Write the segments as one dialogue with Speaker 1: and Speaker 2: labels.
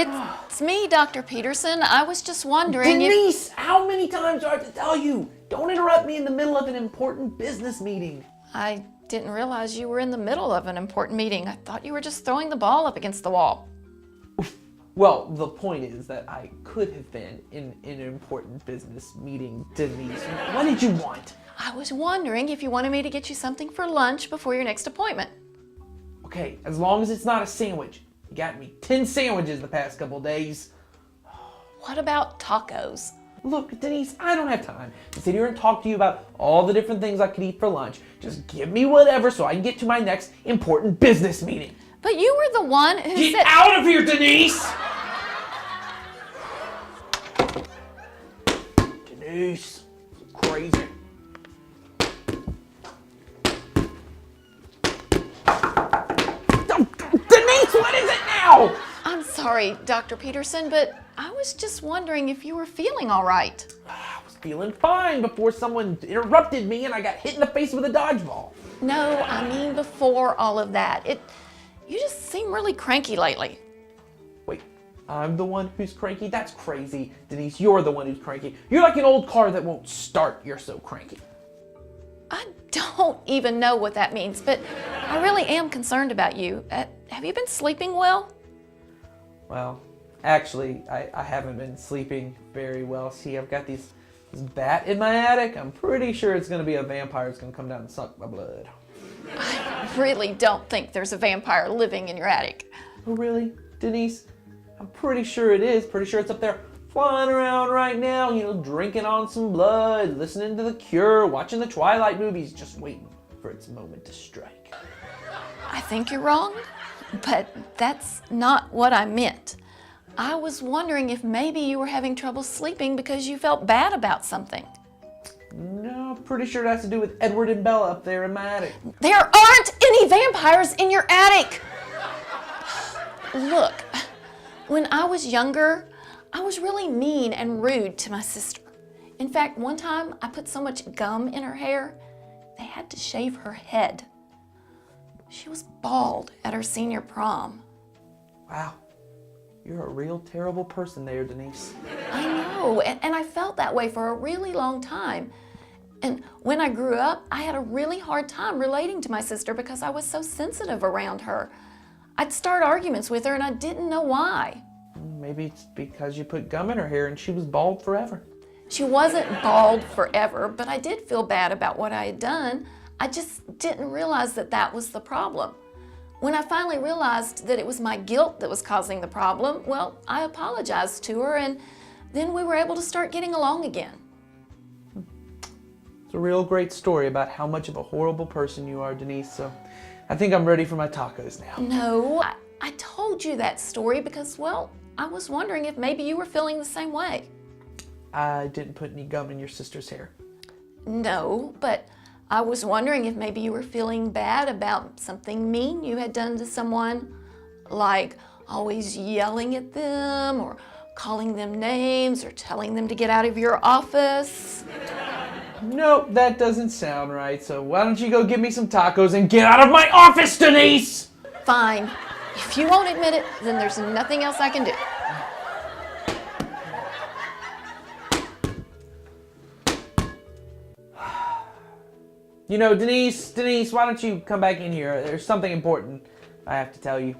Speaker 1: It's me, Dr. Peterson. I was just wondering
Speaker 2: Denise, how many times do I have to tell you? Don't interrupt me in the middle of an important business meeting.
Speaker 1: I didn't realize you were in the middle of an important meeting. I thought you were just throwing the ball up against the wall.
Speaker 2: Well, the point is that I could have been in an important business meeting, Denise. What did you want?
Speaker 1: I was wondering if you wanted me to get you something for lunch before your next appointment.
Speaker 2: Okay, as long as it's not a sandwich. You got me 10 sandwiches the past couple days.
Speaker 1: What about tacos?
Speaker 2: Look, Denise, I don't have time to sit here and talk to you about all the different things I could eat for lunch. Just give me whatever so I can get to my next important business meeting.
Speaker 1: But you were the one who
Speaker 2: Get
Speaker 1: said—
Speaker 2: out of here, Denise! Denise, crazy. Denise, what is it now?
Speaker 1: I'm sorry, Dr. Peterson, but I was just wondering if you were feeling all right.
Speaker 2: I was feeling fine before someone interrupted me and I got hit in the face with a dodgeball.
Speaker 1: No, I mean before all of that. You just seem really cranky lately.
Speaker 2: Wait, I'm the one who's cranky? That's crazy. Denise, you're the one who's cranky. You're like an old car that won't start. You're so cranky.
Speaker 1: I don't even know what that means, but I really am concerned about you. Have you been sleeping well?
Speaker 2: Well, actually, I haven't been sleeping very well. See, I've got this bat in my attic. I'm pretty sure it's going to be a vampire that's going to come down and suck my blood.
Speaker 1: I really don't think there's a vampire living in your attic.
Speaker 2: Oh, really? Denise? I'm pretty sure it is. Pretty sure it's up there flying around right now, drinking on some blood, listening to The Cure, watching the Twilight movies, just waiting for its moment to strike.
Speaker 1: I think you're wrong, but that's not what I meant. I was wondering if maybe you were having trouble sleeping because you felt bad about something.
Speaker 2: No, pretty sure it has to do with Edward and Bella up there in my attic.
Speaker 1: There aren't any vampires in your attic! Look, when I was younger, I was really mean and rude to my sister. In fact, one time I put so much gum in her hair, they had to shave her head. She was bald at her senior prom.
Speaker 2: Wow, you're a real terrible person there, Denise.
Speaker 1: I know, and I felt that way for a really long time. And when I grew up, I had a really hard time relating to my sister because I was so sensitive around her. I'd start arguments with her and I didn't know why.
Speaker 2: Maybe it's because you put gum in her hair and she was bald forever.
Speaker 1: She wasn't bald forever, but I did feel bad about what I had done. I just didn't realize that that was the problem. When I finally realized that it was my guilt that was causing the problem, well, I apologized to her and then we were able to start getting along again.
Speaker 2: It's a real great story about how much of a horrible person you are, Denise, so I think I'm ready for my tacos now.
Speaker 1: No, I told you that story because, well, I was wondering if maybe you were feeling the same way.
Speaker 2: I didn't put any gum in your sister's hair.
Speaker 1: No, but I was wondering if maybe you were feeling bad about something mean you had done to someone, like always yelling at them or calling them names or telling them to get out of your office.
Speaker 2: Nope, that doesn't sound right, so why don't you go get me some tacos and get out of my office, Denise!
Speaker 1: Fine. If you won't admit it, then there's nothing else I can do.
Speaker 2: Denise, why don't you come back in here? There's something important I have to tell you.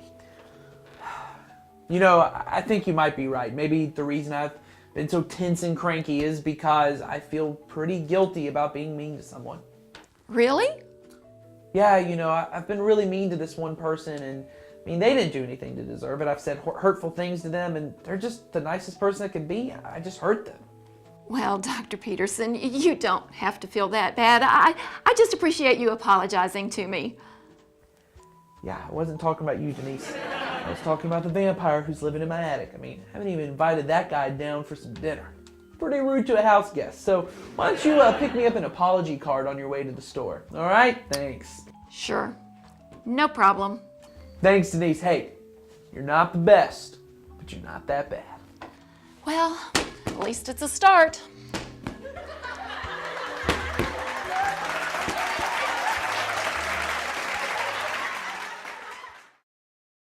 Speaker 2: I think you might be right. Maybe the reason I've been so tense and cranky is because I feel pretty guilty about being mean to someone.
Speaker 1: Really?
Speaker 2: Yeah, I've been really mean to this one person, and they didn't do anything to deserve it. I've said hurtful things to them, and they're just the nicest person that could be. I just hurt them.
Speaker 1: Well, Dr. Peterson, you don't have to feel that bad. I just appreciate you apologizing to me.
Speaker 2: Yeah, I wasn't talking about you, Denise. I was talking about the vampire who's living in my attic. I haven't even invited that guy down for some dinner. Pretty rude to a house guest. So why don't you pick me up an apology card on your way to the store? All right? Thanks.
Speaker 1: Sure. No problem.
Speaker 2: Thanks, Denise. Hey, you're not the best, but you're not that bad.
Speaker 1: Well, at least it's a start.